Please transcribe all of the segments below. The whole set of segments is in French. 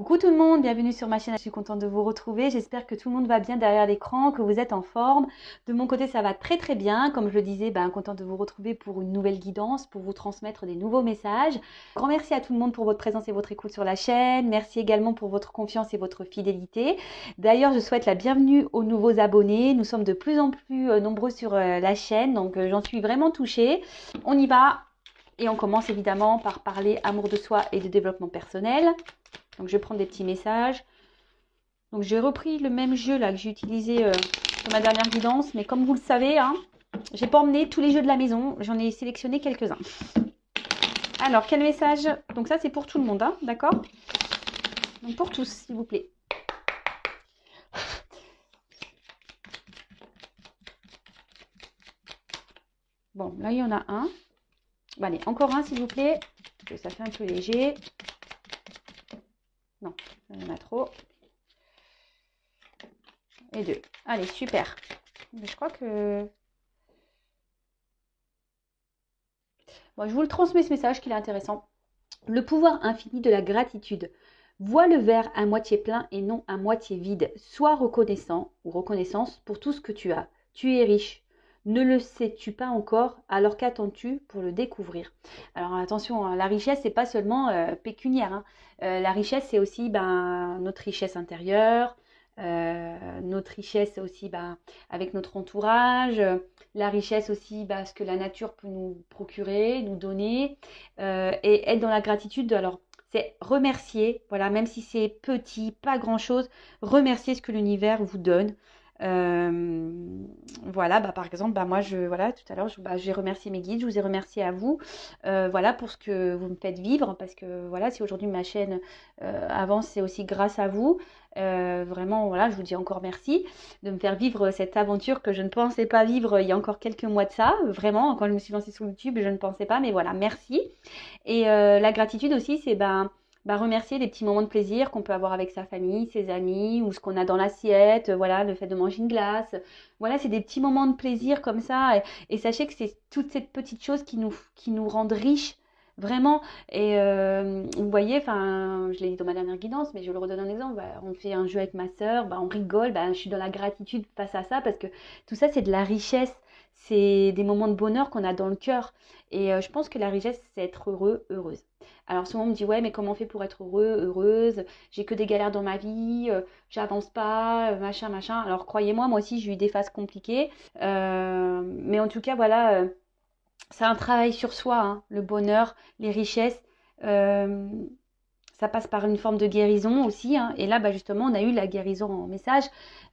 Coucou tout le monde, bienvenue sur ma chaîne, je suis contente de vous retrouver, j'espère que tout le monde va bien derrière l'écran, que vous êtes en forme. De mon côté ça va très très bien, comme je le disais, contente de vous retrouver pour une nouvelle guidance, pour vous transmettre des nouveaux messages. Grand merci à tout le monde pour votre présence et votre écoute sur la chaîne, merci également pour votre confiance et votre fidélité. D'ailleurs je souhaite la bienvenue aux nouveaux abonnés, nous sommes de plus en plus nombreux sur la chaîne, donc j'en suis vraiment touchée. On y va et on commence évidemment par parler amour de soi et de développement personnel. Donc, je vais prendre des petits messages. Donc, j'ai repris le même jeu là que j'ai utilisé sur ma dernière guidance. Mais comme vous le savez, j'ai pas emmené tous les jeux de la maison. J'en ai sélectionné quelques-uns. Alors, quel message? Donc, ça, c'est pour tout le monde, d'accord? Donc, pour tous, s'il vous plaît. Bon, là, il y en a un. Bon, allez, encore un, s'il vous plaît. Parce que ça fait un peu léger. Non, il y en a trop. Et deux. Allez, super. Je crois que... Bon, je vous le transmets ce message qu'il est intéressant. Le pouvoir infini de la gratitude. Vois le verre à moitié plein et non à moitié vide. Sois reconnaissant ou reconnaissance pour tout ce que tu as. Tu es riche. Ne le sais-tu pas encore? Alors qu'attends-tu pour le découvrir? Alors attention, la richesse, c'est pas seulement pécuniaire. La richesse, c'est aussi notre richesse intérieure, notre richesse aussi avec notre entourage, la richesse aussi ce que la nature peut nous procurer, nous donner, et être dans la gratitude. Alors, c'est remercier, voilà, même si c'est petit, pas grand-chose, remercier ce que l'univers vous donne. Euh, voilà, par exemple, moi, voilà, tout à l'heure, j'ai remercié mes guides, je vous ai remercié à vous, voilà, pour ce que vous me faites vivre, parce que voilà, si aujourd'hui ma chaîne avance, c'est aussi grâce à vous. Vraiment, voilà, je vous dis encore merci de me faire vivre cette aventure que je ne pensais pas vivre il y a encore quelques mois de ça. Vraiment, quand je me suis lancée sur YouTube, je ne pensais pas, mais voilà, merci. Et la gratitude aussi, c'est remercier les petits moments de plaisir qu'on peut avoir avec sa famille, ses amis, ou ce qu'on a dans l'assiette, voilà, le fait de manger une glace. Voilà, c'est des petits moments de plaisir comme ça. Et sachez que c'est toutes ces petites choses qui nous rendent riches, vraiment. Et vous voyez, je l'ai dit dans ma dernière guidance, mais je le redonne en exemple. On fait un jeu avec ma sœur, on rigole, je suis dans la gratitude face à ça, parce que tout ça, c'est de la richesse. C'est des moments de bonheur qu'on a dans le cœur. Et je pense que la richesse, c'est être heureux, heureuse. Alors souvent on me dit, ouais, mais comment on fait pour être heureux, heureuse? J'ai que des galères dans ma vie, j'avance pas, machin, machin. Alors croyez-moi, moi aussi j'ai eu des phases compliquées. Mais en tout cas, voilà, c'est un travail sur soi, le bonheur, les richesses. Euh, Ça passe par une forme de guérison aussi. Et là, justement, on a eu la guérison en message.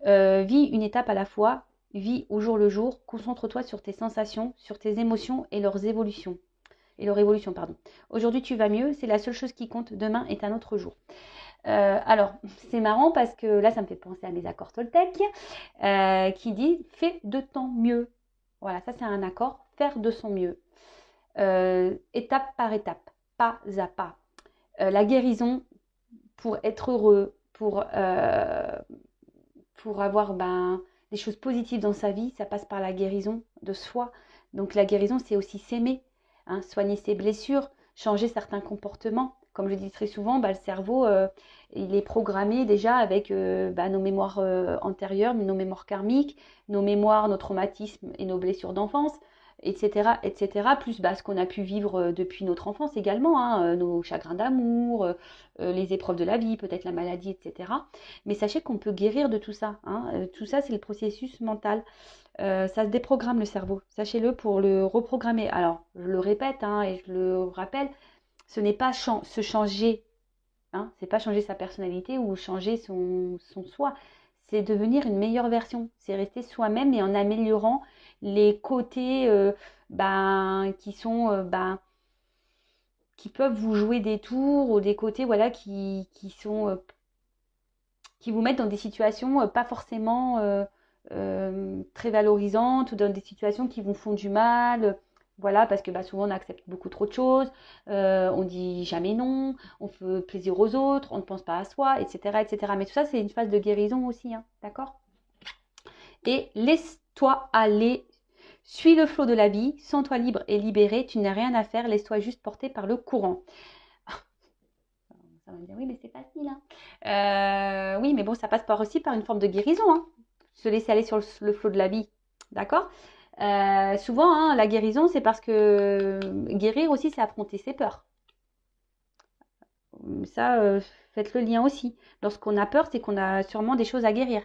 Vis une étape à la fois, vis au jour le jour, concentre-toi sur tes sensations, sur tes émotions et leurs évolutions. Et leur évolution, pardon. Aujourd'hui, tu vas mieux, c'est la seule chose qui compte. Demain est un autre jour. Alors, c'est marrant parce que là, ça me fait penser à mes accords Toltec qui dit fais de ton mieux. Voilà, ça c'est un accord, faire de son mieux. Étape par étape, pas à pas. La guérison, pour être heureux, pour avoir des choses positives dans sa vie, ça passe par la guérison de soi. Donc la guérison, c'est aussi s'aimer, soigner ses blessures, changer certains comportements. Comme je dis très souvent, le cerveau, il est programmé déjà avec nos mémoires antérieures, nos mémoires karmiques, nos mémoires, nos traumatismes et nos blessures d'enfance, etc., etc. Plus ce qu'on a pu vivre depuis notre enfance également, nos chagrins d'amour, les épreuves de la vie, peut-être la maladie, etc. Mais sachez qu'on peut guérir de tout ça. Tout ça, c'est le processus mental. Ça se déprogramme le cerveau. Sachez-le pour le reprogrammer. Alors, je le répète et je le rappelle, ce n'est pas se changer. C'est pas changer sa personnalité ou changer son soi. C'est devenir une meilleure version. C'est rester soi-même et en améliorant les côtés qui sont qui peuvent vous jouer des tours, ou des côtés voilà qui sont qui vous mettent dans des situations pas forcément très valorisantes, ou dans des situations qui vous font du mal. Voilà, parce que souvent on accepte beaucoup trop de choses, on dit jamais non, on fait plaisir aux autres, on ne pense pas à soi, etc. etc. Mais tout ça, c'est une phase de guérison aussi, d'accord? Et laisse-toi aller, suis le flot de la vie, sens-toi libre et libéré, tu n'as rien à faire, laisse-toi juste porter par le courant. va me dire, oui, mais c'est facile. Hein. Oui, mais bon, ça passe aussi par une forme de guérison. Hein. Se laisser aller sur le flot de la vie. D'accord. Souvent, hein, la guérison, c'est parce que guérir aussi, c'est affronter ses peurs. Ça, faites le lien aussi. Lorsqu'on a peur, c'est qu'on a sûrement des choses à guérir.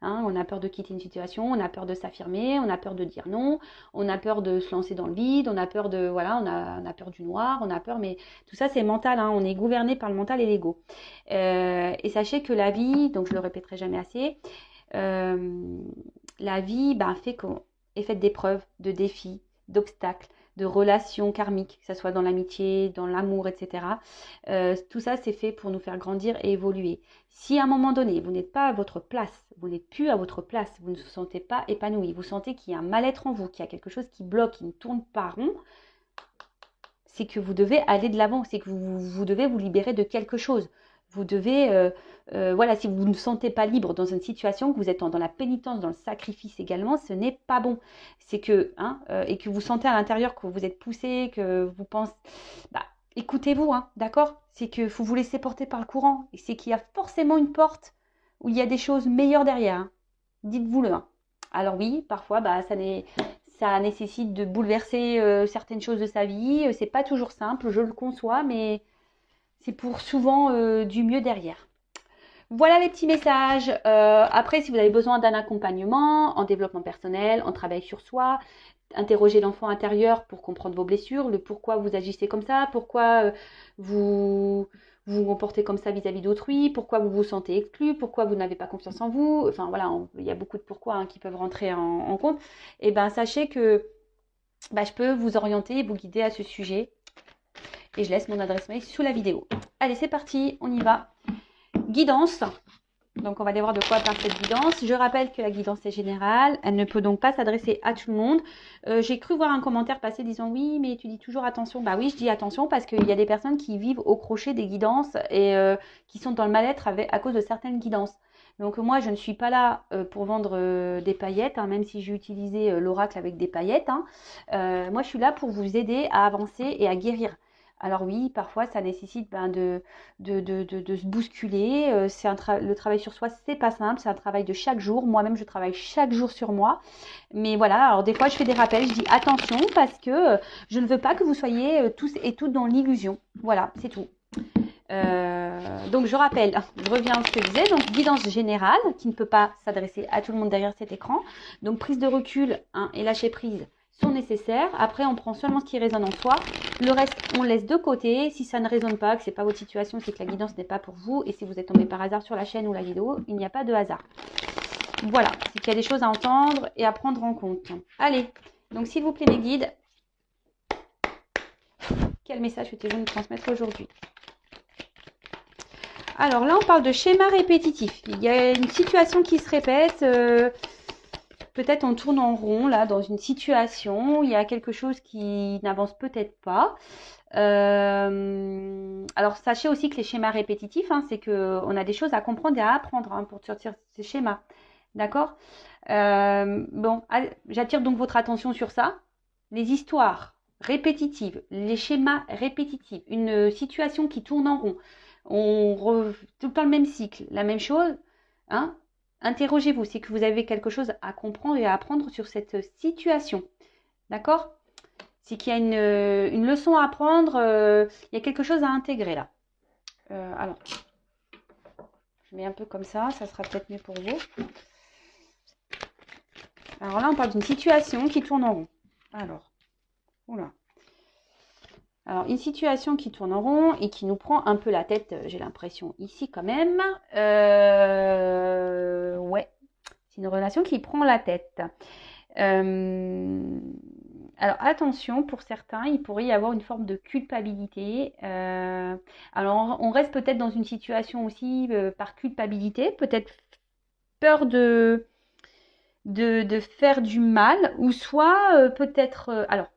Hein, on a peur de quitter une situation, on a peur de s'affirmer, on a peur de dire non, on a peur de se lancer dans le vide, on a peur de voilà, on a peur du noir, on a peur, mais tout ça c'est mental. Hein, on est gouverné par le mental et l'ego. Et sachez que la vie, donc je le répéterai jamais assez, la vie est faite d'épreuves, de défis, d'obstacles, de relations karmiques, que ce soit dans l'amitié, dans l'amour, etc. Tout ça, c'est fait pour nous faire grandir et évoluer. Si à un moment donné, vous n'êtes pas à votre place, vous n'êtes plus à votre place, vous ne vous sentez pas épanoui, vous sentez qu'il y a un mal-être en vous, qu'il y a quelque chose qui bloque, qui ne tourne pas rond, c'est que vous devez aller de l'avant, c'est que vous devez vous libérer de quelque chose. Vous devez, voilà, si vous ne vous sentez pas libre dans une situation, que vous êtes dans la pénitence, dans le sacrifice également, ce n'est pas bon. C'est que, et que vous sentez à l'intérieur que vous êtes poussé, que vous pensez, écoutez-vous, hein, d'accord? C'est que faut vous laisser porter par le courant. Et c'est qu'il y a forcément une porte où il y a des choses meilleures derrière. Hein. Dites-vous-le. Hein. Alors oui, parfois, ça nécessite de bouleverser certaines choses de sa vie. C'est pas toujours simple, je le conçois, mais c'est pour souvent du mieux derrière. Voilà les petits messages. Après, si vous avez besoin d'un accompagnement en développement personnel, en travail sur soi, interrogez l'enfant intérieur pour comprendre vos blessures, le pourquoi vous agissez comme ça, pourquoi vous vous comportez comme ça vis-à-vis d'autrui, pourquoi vous vous sentez exclu, pourquoi vous n'avez pas confiance en vous. Enfin voilà, il y a beaucoup de pourquoi hein, qui peuvent rentrer en compte. Et bien sachez que je peux vous orienter et vous guider à ce sujet. Et je laisse mon adresse mail sous la vidéo. Allez, c'est parti, on y va. Guidance. Donc, on va aller voir de quoi parle cette guidance. Je rappelle que la guidance est générale. Elle ne peut donc pas s'adresser à tout le monde. J'ai cru voir un commentaire passer disant « Oui, mais tu dis toujours attention ». Bah oui, je dis attention parce qu'il y a des personnes qui vivent au crochet des guidances et qui sont dans le mal-être à cause de certaines guidances. Donc moi, je ne suis pas là pour vendre des paillettes, hein, même si j'ai utilisé l'oracle avec des paillettes. Hein. Moi, je suis là pour vous aider à avancer et à guérir. Alors oui, parfois, ça nécessite de se bousculer. Le travail sur soi, c'est pas simple. C'est un travail de chaque jour. Moi-même, je travaille chaque jour sur moi. Mais voilà, alors des fois, je fais des rappels. Je dis attention parce que je ne veux pas que vous soyez tous et toutes dans l'illusion. Voilà, c'est tout. Donc je rappelle, je reviens à ce que je disais, donc guidance générale qui ne peut pas s'adresser à tout le monde derrière cet écran. Donc prise de recul et lâcher prise sont nécessaires. Après, on prend seulement ce qui résonne en soi. Le reste, on laisse de côté. Si ça ne résonne pas, que ce n'est pas votre situation, c'est que la guidance n'est pas pour vous. Et si vous êtes tombé par hasard sur la chaîne ou la vidéo, il n'y a pas de hasard. Voilà, c'est qu'il y a des choses à entendre et à prendre en compte. Allez, donc s'il vous plaît mes guides, quel message souhaitez-vous nous transmettre aujourd'hui ? Alors là, on parle de schéma répétitif. Il y a une situation qui se répète. Peut-être on tourne en rond là dans une situation. Il y a quelque chose qui n'avance peut-être pas. Alors sachez aussi que les schémas répétitifs, hein, c'est qu'on a des choses à comprendre et à apprendre hein, pour sortir ces schémas. D'accord. Bon, j'attire donc votre attention sur ça. Les histoires répétitives, les schémas répétitifs, une situation qui tourne en rond. Tout le temps le même cycle, la même chose. Hein. Interrogez-vous, c'est que vous avez quelque chose à comprendre et à apprendre sur cette situation. D'accord ? C'est qu'il y a une leçon à apprendre, il y a quelque chose à intégrer là. Alors, je mets un peu comme ça sera peut-être mieux pour vous. Alors là, on parle d'une situation qui tourne en rond. Alors, oula. Alors, une situation qui tourne en rond et qui nous prend un peu la tête, j'ai l'impression, ici quand même. Ouais, c'est une relation qui prend la tête. Alors, attention, pour certains, il pourrait y avoir une forme de culpabilité. Alors, on reste peut-être dans une situation aussi par culpabilité, peut-être peur de faire du mal, ou soit peut-être... alors,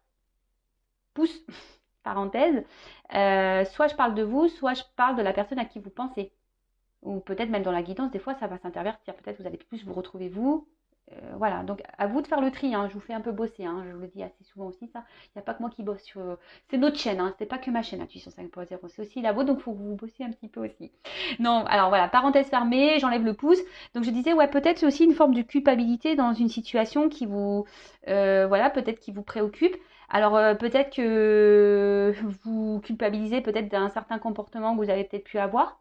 pouce... parenthèse, soit je parle de vous, soit je parle de la personne à qui vous pensez. Ou peut-être même dans la guidance, des fois ça va s'intervertir. Peut-être vous allez plus vous retrouver vous Voilà, donc à vous de faire le tri, hein. Je vous fais un peu bosser, hein. Je vous le dis assez souvent aussi, ça. Il n'y a pas que moi qui bosse sur. C'est notre chaîne, hein. C'est pas que ma chaîne, Intuition 5.0, c'est aussi la vôtre, donc il faut que vous bossiez un petit peu aussi. Non, alors voilà, parenthèse fermée, j'enlève le pouce. Donc je disais, ouais, peut-être c'est aussi une forme de culpabilité dans une situation qui vous, voilà, peut-être qui vous préoccupe. Alors peut-être que vous culpabilisez peut-être d'un certain comportement que vous avez peut-être pu avoir.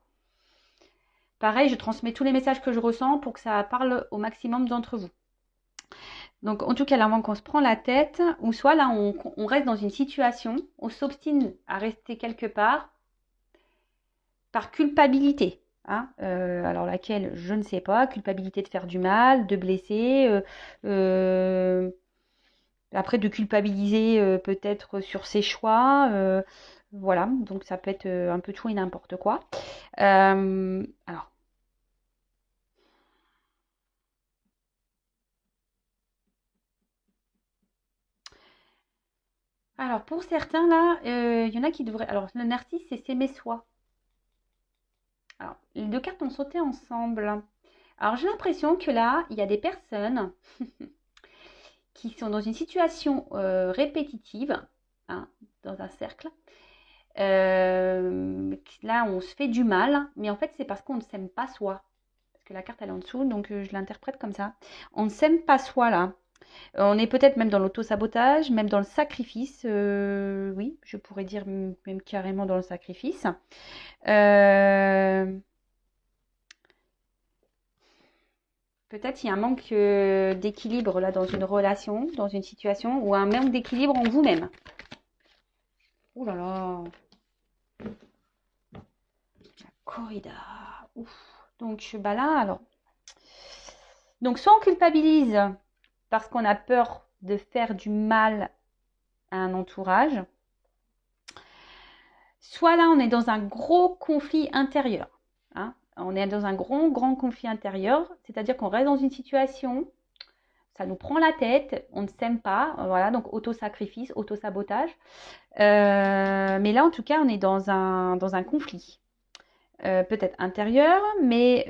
Pareil, je transmets tous les messages que je ressens pour que ça parle au maximum d'entre vous. Donc, en tout cas, là, avant qu'on se prend la tête, ou soit là, on reste dans une situation, on s'obstine à rester quelque part par culpabilité. Hein, alors, laquelle, je ne sais pas, culpabilité de faire du mal, de blesser, euh, après de culpabiliser peut-être sur ses choix. Voilà, donc ça peut être un peu tout et n'importe quoi. Alors, pour certains, là, il y en a qui devraient. Alors, le narcisse, c'est s'aimer soi. Alors, les deux cartes ont sauté ensemble. Alors, j'ai l'impression que là, il y a des personnes qui sont dans une situation répétitive, hein, dans un cercle. Là, on se fait du mal, mais en fait, c'est parce qu'on ne s'aime pas soi. Parce que la carte, elle est en dessous, donc je l'interprète comme ça. On ne s'aime pas soi, là. On est peut-être même dans l'auto-sabotage, même dans le sacrifice. Oui, je pourrais dire même carrément dans le sacrifice. Euh, Peut-être il y a un manque d'équilibre là dans une relation, dans une situation, ou un manque d'équilibre en vous-même. Ouh là là, la corrida. Ouf. Donc bah là, alors. Donc soit on culpabilise parce qu'on a peur de faire du mal à un entourage, soit là on est dans un gros conflit intérieur. Hein. On est dans un grand conflit intérieur, c'est-à-dire qu'on reste dans une situation, ça nous prend la tête, on ne s'aime pas, voilà, donc auto-sacrifice, auto-sabotage. Mais là, en tout cas, on est dans un conflit. Peut-être intérieur, mais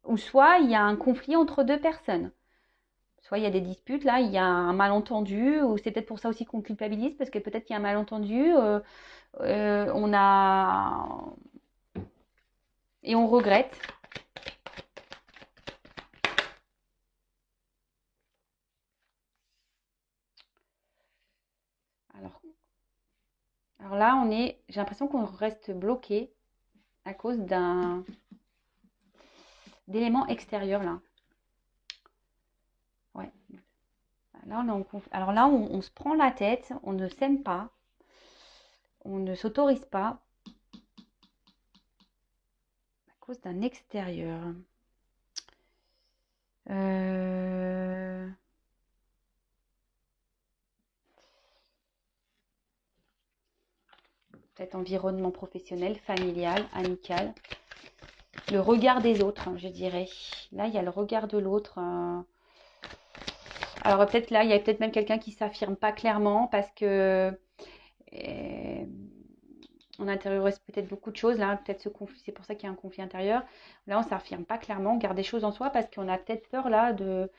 ou soit il y a un conflit entre deux personnes. Soit il y a des disputes, là, il y a un malentendu, ou c'est peut-être pour ça aussi qu'on culpabilise, parce que peut-être qu'il y a un malentendu, on a... et on regrette. Alors, alors là, j'ai l'impression qu'on reste bloqué à cause d'éléments extérieurs, là. Ouais. Là, alors là, on se prend la tête, on ne s'aime pas, on ne s'autorise pas à cause d'un extérieur. Euh, Peut-être environnement professionnel, familial, amical. Le regard des autres, je dirais. Là, il y a le regard de l'autre. Alors peut-être là, il y a peut-être même quelqu'un qui s'affirme pas clairement parce que on intériorise peut-être beaucoup de choses. Là, peut-être ce conflit, c'est pour ça qu'il y a un conflit intérieur. Là, on s'affirme pas clairement, on garde des choses en soi parce qu'on a peut-être peur là de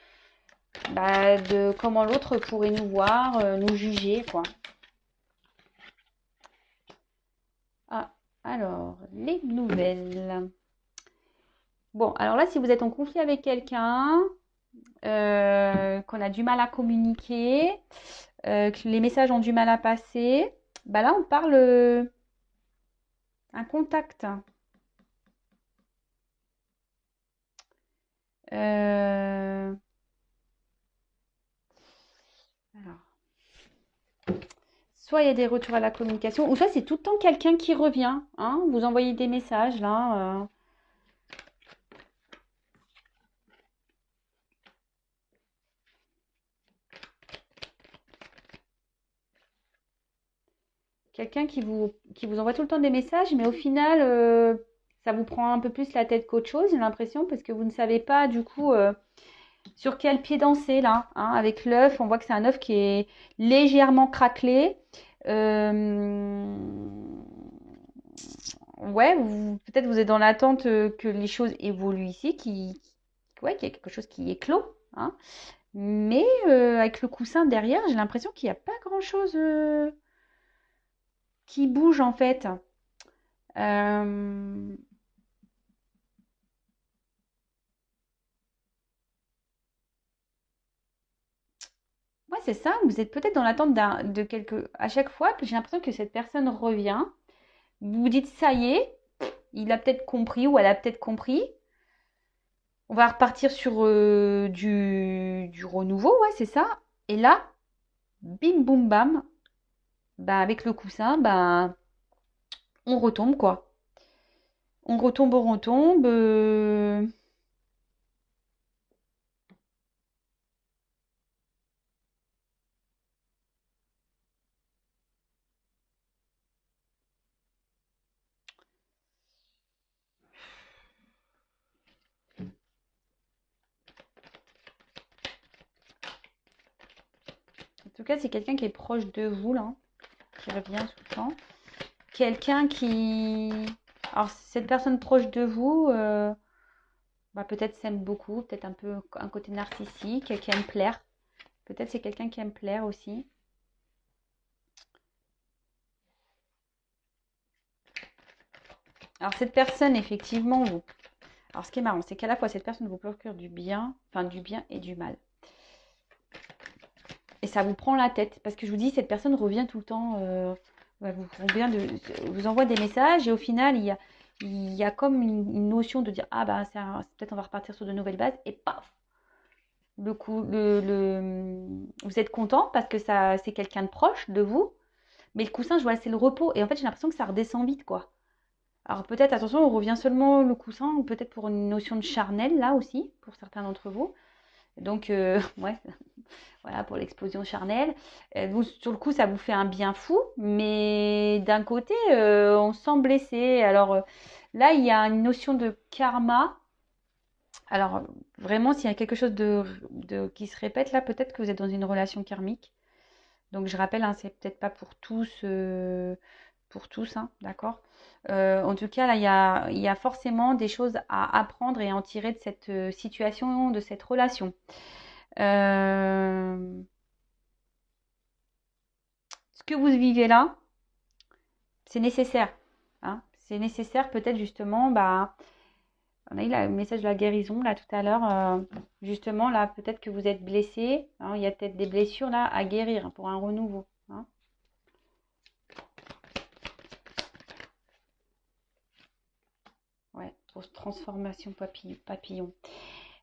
comment l'autre pourrait nous voir, nous juger, quoi. Ah, alors, les nouvelles. Bon, alors là, si vous êtes en conflit avec quelqu'un, qu'on a du mal à communiquer, que les messages ont du mal à passer, bah là, on parle un contact. Euh, alors, soit il y a des retours à la communication, ou soit c'est tout le temps quelqu'un qui revient. Hein, vous envoyez des messages là. Quelqu'un qui vous envoie tout le temps des messages, mais au final, ça vous prend un peu plus la tête qu'autre chose, j'ai l'impression, parce que vous ne savez pas du coup sur quel pied danser là. Hein. Avec l'œuf, on voit que c'est un œuf qui est légèrement craquelé. Euh, Ouais, peut-être vous êtes dans l'attente que les choses évoluent ici, ouais, qu'il y a quelque chose qui est clos, hein. Mais avec le coussin derrière, j'ai l'impression qu'il n'y a pas grand-chose qui bouge en fait. Euh, Ouais, c'est ça. Vous êtes peut-être dans l'attente de quelque. À chaque fois, j'ai l'impression que cette personne revient. Vous vous dites, ça y est, il a peut-être compris ou elle a peut-être compris. On va repartir sur du renouveau, ouais, c'est ça. Et là, bim, boum, bam, bah, avec le coussin, bah, on retombe, quoi. On retombe, on retombe. En tout cas, c'est quelqu'un qui est proche de vous, là, qui revient tout le temps. Quelqu'un qui. Alors, cette personne proche de vous, bah, peut-être s'aime beaucoup, peut-être un peu un côté narcissique, qui aime plaire. Peut-être c'est quelqu'un qui aime plaire aussi. Alors, cette personne, effectivement, vous. Alors, ce qui est marrant, c'est qu'à la fois, cette personne vous procure du bien, enfin, du bien et du mal. Et ça vous prend la tête. Parce que je vous dis, cette personne revient tout le temps, vous envoie des messages et au final, il y a comme une notion de dire, ah bah, peut-être on va repartir sur de nouvelles bases et paf, le coup, vous êtes content parce que ça, c'est quelqu'un de proche de vous, mais le coussin, je vois, c'est le repos. Et en fait, j'ai l'impression que ça redescend vite, quoi. Alors peut-être, attention, on revient seulement le coussin, ou peut-être pour une notion de charnel, là aussi, pour certains d'entre vous. Donc, ouais, voilà, pour l'explosion charnelle. Vous, sur le coup, ça vous fait un bien fou, mais d'un côté, on se sent blessé. Alors là, il y a une notion de karma. Alors, vraiment, s'il y a quelque chose qui se répète, là, peut-être que vous êtes dans une relation karmique. Donc, je rappelle, hein, c'est peut-être pas pour tous, hein, d'accord? En tout cas, là, il y a forcément des choses à apprendre et à en tirer de cette situation, de cette relation. Euh, Ce que vous vivez là, c'est nécessaire, hein. C'est nécessaire peut-être justement, bah, on a eu le message de la guérison là tout à l'heure. Justement, là, peut-être que vous êtes blessé, hein, il y a peut-être des blessures là à guérir, hein, pour un renouveau, hein. Ouais, grosse transformation papillon.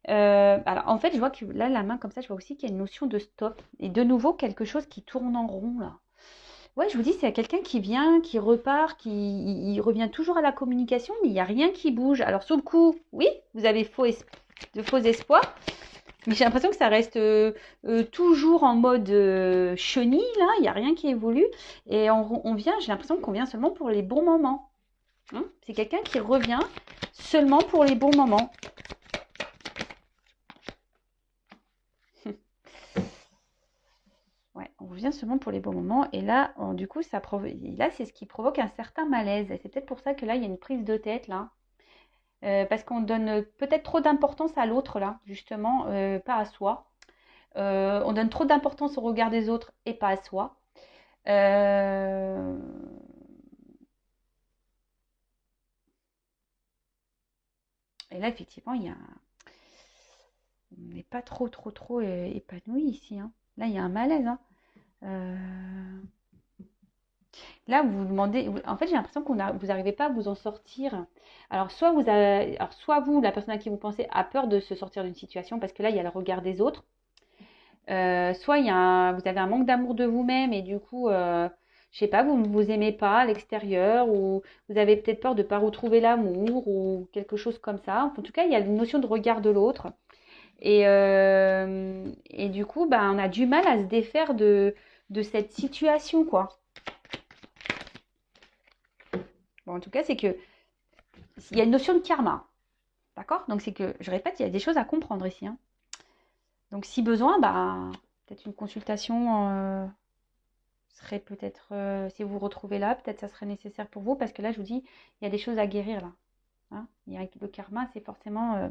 Alors en fait, je vois que là, la main comme ça, je vois aussi qu'il y a une notion de stop. Et de nouveau, quelque chose qui tourne en rond là. Ouais, je vous dis, c'est quelqu'un qui vient, qui repart, il revient toujours à la communication, mais il n'y a rien qui bouge. Alors sur le coup, oui, vous avez de faux espoirs, mais j'ai l'impression que ça reste toujours en mode chenille, là, il n'y a rien qui évolue. Et on vient, j'ai l'impression qu'on vient seulement pour les bons moments, hein. C'est quelqu'un qui revient seulement pour les bons moments. Ouais, on revient seulement pour les bons moments. Et là, du coup, là, c'est ce qui provoque un certain malaise. Et c'est peut-être pour ça que là, il y a une prise de tête, là. Parce qu'on donne peut-être trop d'importance à l'autre, là, justement, pas à soi. On donne trop d'importance au regard des autres et pas à soi. Euh, Et là, effectivement, on n'est pas trop épanoui ici, hein. Là, il y a un malaise, hein. Euh, Là, vous vous demandez, en fait, j'ai l'impression vous n'arrivez pas à vous en sortir. Alors, soit vous, la personne à qui vous pensez, a peur de se sortir d'une situation parce que là, il y a le regard des autres. Soit vous avez un manque d'amour de vous-même et du coup, je sais pas, vous ne vous aimez pas à l'extérieur ou vous avez peut-être peur de ne pas retrouver l'amour ou quelque chose comme ça. En tout cas, il y a une notion de regard de l'autre. Et du coup, bah, on a du mal à se défaire de cette situation, quoi. Bon, en tout cas, c'est que il y a une notion de karma. D'accord? Donc, c'est que, je répète, il y a des choses à comprendre ici, hein. Donc, si besoin, bah, peut-être une consultation serait peut-être, si vous vous retrouvez là, peut-être ça serait nécessaire pour vous, parce que là, je vous dis, il y a des choses à guérir là, hein. Le karma, c'est forcément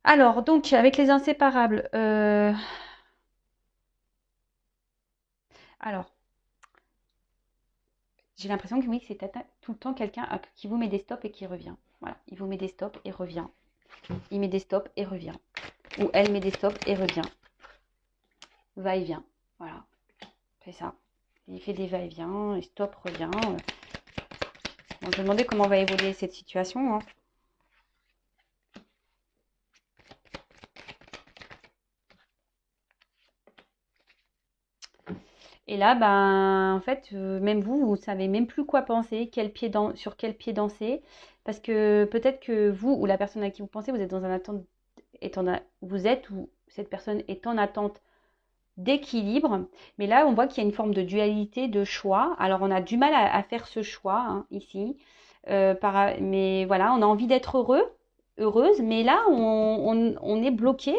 Alors, donc, avec les inséparables, alors, j'ai l'impression que oui, c'est tout le temps quelqu'un qui vous met des stops et qui revient. Voilà, il vous met des stops et revient. Il met des stops et revient. Ou elle met des stops et revient. Va-et-vient. Voilà, c'est ça. Il fait des va-et-vient, et stop, revient. Bon, je me demandais comment va évoluer cette situation, hein. Et là, ben, en fait, même vous, vous savez même plus quoi penser, sur quel pied danser, parce que peut-être que vous ou la personne à qui vous pensez, vous êtes dans un attente, vous êtes ou cette personne est en attente d'équilibre, mais là, on voit qu'il y a une forme de dualité, de choix. Alors, on a du mal à faire ce choix hein, ici, mais voilà, on a envie d'être heureuse, mais là, on est bloqué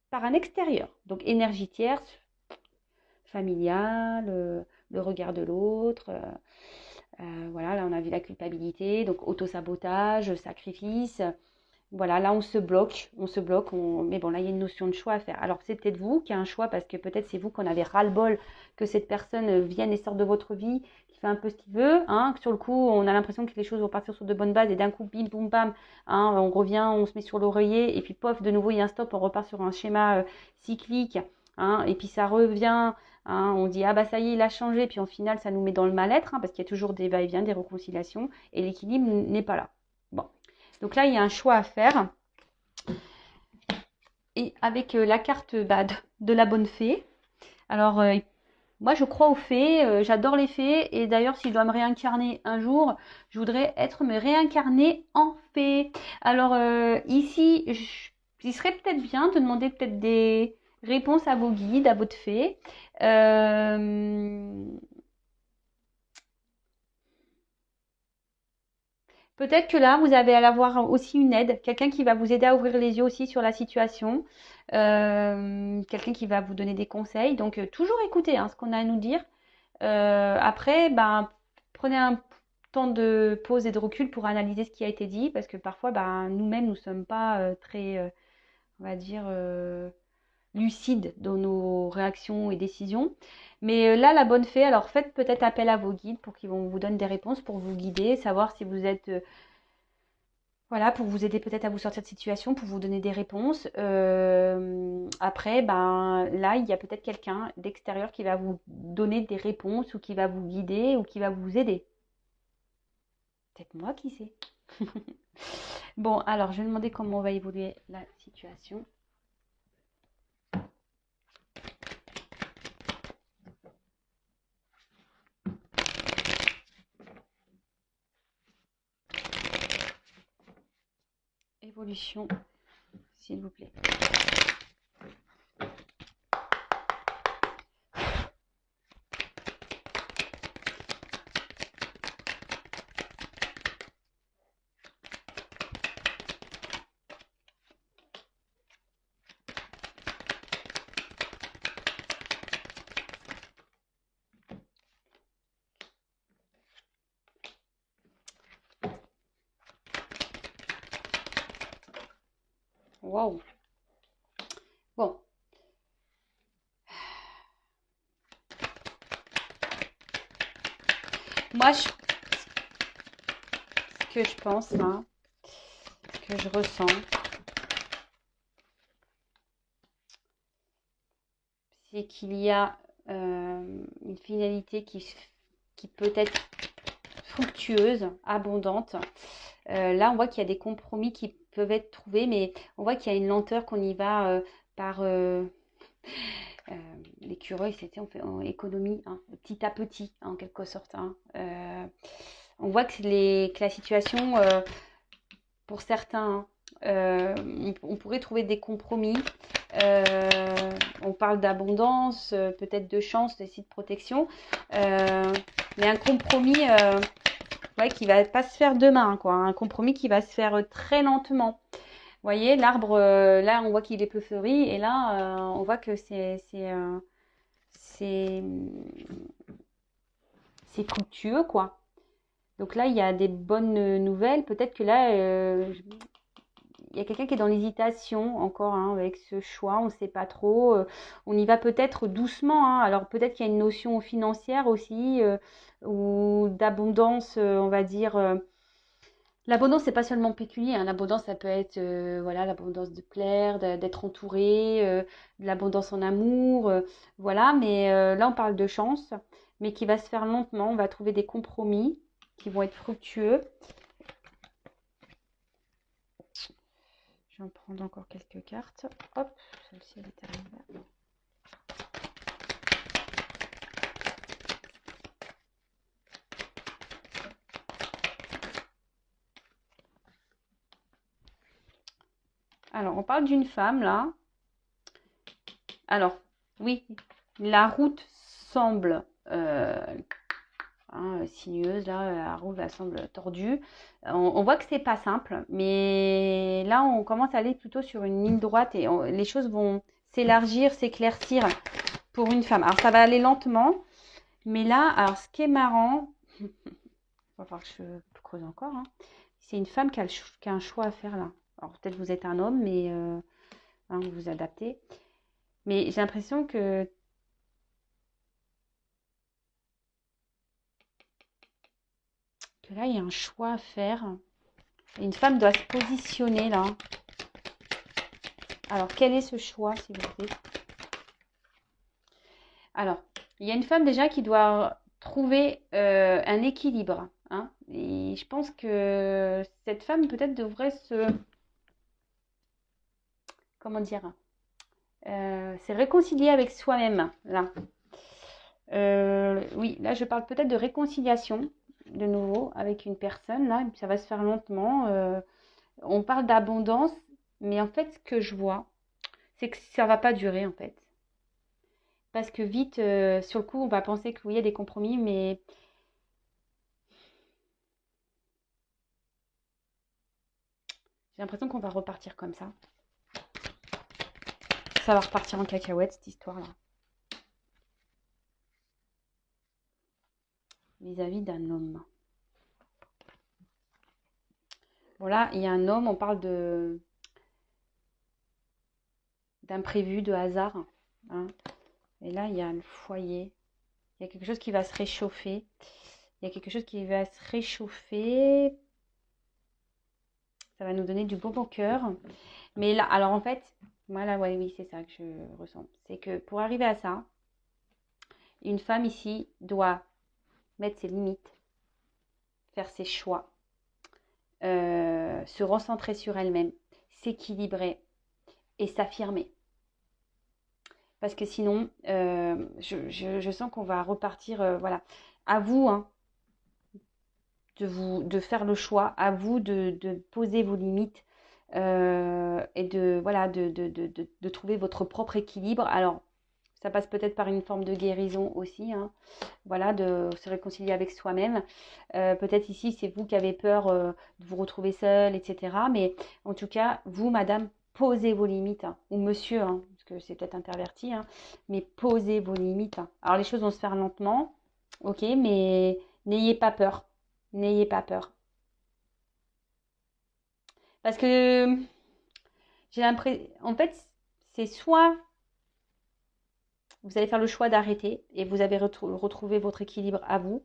par un extérieur, donc énergie tierce, familiale, le regard de l'autre. Voilà, là on a vu la culpabilité, donc autosabotage, sacrifice. Voilà, là on se bloque, mais bon là il y a une notion de choix à faire. Alors c'est peut-être vous qui a un choix parce que peut-être c'est vous qu'on avait ras-le-bol que cette personne vienne et sorte de votre vie, qui fait un peu ce qu'il veut. Hein. Sur le coup, on a l'impression que les choses vont partir sur de bonnes bases et d'un coup, bim, boum, bam, hein, on revient, on se met sur l'oreiller et puis pof, de nouveau il y a un stop, on repart sur un schéma cyclique. Hein, et puis ça revient, hein, on dit ah bah ça y est, il a changé, puis en final ça nous met dans le mal-être, hein, parce qu'il y a toujours des va-et-vient, des réconciliations, et l'équilibre n'est pas là. Bon, donc là il y a un choix à faire. Et avec la carte bah, de la bonne fée. Alors moi je crois aux fées, j'adore les fées, et d'ailleurs si je dois me réincarner un jour, je voudrais me réincarner en fée. Alors ici, il serait peut-être bien de demander peut-être des réponses à vos guides, à votre fée. Euh, Peut-être que là, vous allez avoir aussi une aide, quelqu'un qui va vous aider à ouvrir les yeux aussi sur la situation, quelqu'un qui va vous donner des conseils. Donc, toujours écouter hein, ce qu'on a à nous dire. Après, ben, prenez un temps de pause et de recul pour analyser ce qui a été dit, parce que parfois, ben, nous-mêmes, nous ne sommes pas très, on va dire, lucides dans nos réactions et décisions. Mais là, la bonne fée, alors faites peut-être appel à vos guides pour qu'ils vous donnent des réponses, pour vous guider, savoir si vous êtes voilà, pour vous aider peut-être à vous sortir de situation, pour vous donner des réponses. Après, ben là, il y a peut-être quelqu'un d'extérieur qui va vous donner des réponses ou qui va vous guider ou qui va vous aider. Peut-être moi qui sais. Bon, alors je vais demander comment va évoluer la situation. Évolution, s'il vous plaît. Waouh. Bon, moi, ce que je pense, hein, ce que je ressens, c'est qu'il y a une finalité qui peut être fructueuse, abondante. Là, on voit qu'il y a des compromis qui peuvent être trouvés, mais on voit qu'il y a une lenteur qu'on y va par euh, l'écureuil, c'était en économie, hein, petit à petit, hein, en quelque sorte. Hein. On voit que la situation, pour certains, hein, on pourrait trouver des compromis. On parle d'abondance, peut-être de chance, aussi de protection, mais un compromis ouais, qui va pas se faire demain, quoi. Un compromis qui va se faire très lentement. Vous voyez, l'arbre, là, on voit qu'il est peu fleuri, et là, on voit que c'est, c'est fructueux, quoi. Donc là, il y a des bonnes nouvelles. Peut-être que là, il y a quelqu'un qui est dans l'hésitation encore hein, avec ce choix, on ne sait pas trop. On y va peut-être doucement. Hein. Alors peut-être qu'il y a une notion financière aussi ou d'abondance, on va dire. L'abondance, c'est pas seulement pécunier. Hein. L'abondance, ça peut être voilà, l'abondance de plaire, d'être entouré, de l'abondance en amour, voilà. Mais là, on parle de chance, mais qui va se faire lentement. On va trouver des compromis qui vont être fructueux. Je vais en prendre encore quelques cartes. Hop, celle-ci, elle est arrivée. Alors, on parle d'une femme, là. Alors, oui, la route semble sinueuse, là, la route elle semble tordue. On voit que c'est pas simple, mais là, on commence à aller plutôt sur une ligne droite et les choses vont s'élargir, s'éclaircir pour une femme. Alors, ça va aller lentement, mais là, alors, ce qui est marrant, il va falloir que je creuse encore, hein, c'est une femme qui a un choix à faire là. Alors, peut-être vous êtes un homme, mais vous vous adaptez. Mais j'ai l'impression que là, il y a un choix à faire. Une femme doit se positionner là. Alors, quel est ce choix, s'il vous plaît? Alors, il y a une femme déjà qui doit trouver un équilibre. Hein, et je pense que cette femme peut-être devrait se... Comment dire? Se réconcilier avec soi-même, là. Oui, là, je parle peut-être de réconciliation, de nouveau, avec une personne, là. Ça va se faire lentement. On parle d'abondance, mais en fait, ce que je vois, c'est que ça va pas durer, en fait. Parce que vite, sur le coup, on va penser que oui, il y a des compromis, mais j'ai l'impression qu'on va repartir comme ça. Ça va repartir en cacahuète, cette histoire-là. Vis-à-vis d'un homme. Bon, là, il y a un homme, on parle d'imprévu, de hasard. Hein. Et là, il y a le foyer. Il y a quelque chose qui va se réchauffer. Il y a quelque chose qui va se réchauffer. Ça va nous donner du beau au cœur. Mais là, alors en fait, voilà, ouais, oui, c'est ça que je ressens. C'est que pour arriver à ça, une femme ici doit mettre ses limites, faire ses choix, se recentrer sur elle-même, s'équilibrer et s'affirmer. Parce que sinon, je sens qu'on va repartir, voilà. À vous, hein, de faire le choix, à vous de poser vos limites et voilà, de trouver votre propre équilibre. Alors, ça passe peut-être par une forme de guérison aussi, hein, voilà, de se réconcilier avec soi-même. Peut-être ici, c'est vous qui avez peur de vous retrouver seule, etc. Mais en tout cas, vous, madame, posez vos limites, hein, ou monsieur, hein, parce que c'est peut-être interverti, hein, mais posez vos limites. Hein. Alors, les choses vont se faire lentement, ok, mais n'ayez pas peur. N'ayez pas peur. Parce que j'ai l'impression, en fait, c'est soit vous allez faire le choix d'arrêter et vous avez retrouvé votre équilibre à vous,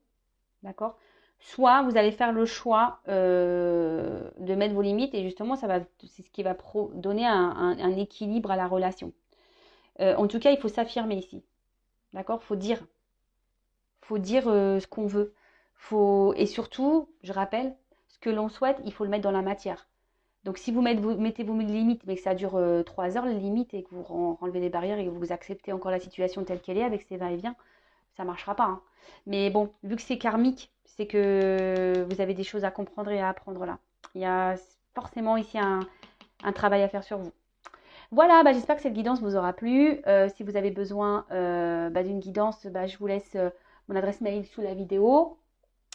d'accord? Soit vous allez faire le choix de mettre vos limites et justement, c'est ce qui va donner un équilibre à la relation. En tout cas, il faut s'affirmer ici, d'accord? Faut dire ce qu'on veut. Et surtout, je rappelle, ce que l'on souhaite, il faut le mettre dans la matière. Donc, si vous mettez vos limites, mais que ça dure 3 heures, les limites, et que vous enlevez les barrières et que vous acceptez encore la situation telle qu'elle est avec ses va-et-vient, ça ne marchera pas. Hein. Mais bon, vu que c'est karmique, c'est que vous avez des choses à comprendre et à apprendre là. Il y a forcément ici un travail à faire sur vous. Voilà, j'espère que cette guidance vous aura plu. Si vous avez besoin d'une guidance, je vous laisse mon adresse mail sous la vidéo.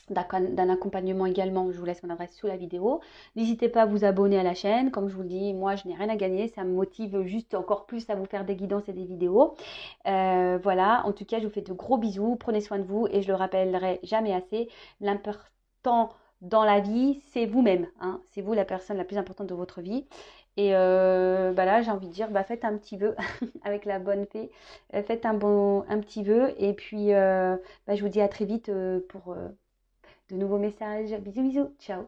D'un accompagnement également, je vous laisse mon adresse sous la vidéo. N'hésitez pas à vous abonner à la chaîne. Comme je vous le dis, moi, je n'ai rien à gagner. Ça me motive juste encore plus à vous faire des guidances et des vidéos. Voilà, en tout cas, je vous fais de gros bisous. Prenez soin de vous et je le rappellerai jamais assez. L'important dans la vie, c'est vous-même. Hein. C'est vous la personne la plus importante de votre vie. Et bah là, j'ai envie de dire, bah, faites un petit vœu avec la bonne fée. Faites un petit vœu. Et puis, bah, je vous dis à très vite pour de nouveaux messages. Bisous, bisous. Ciao.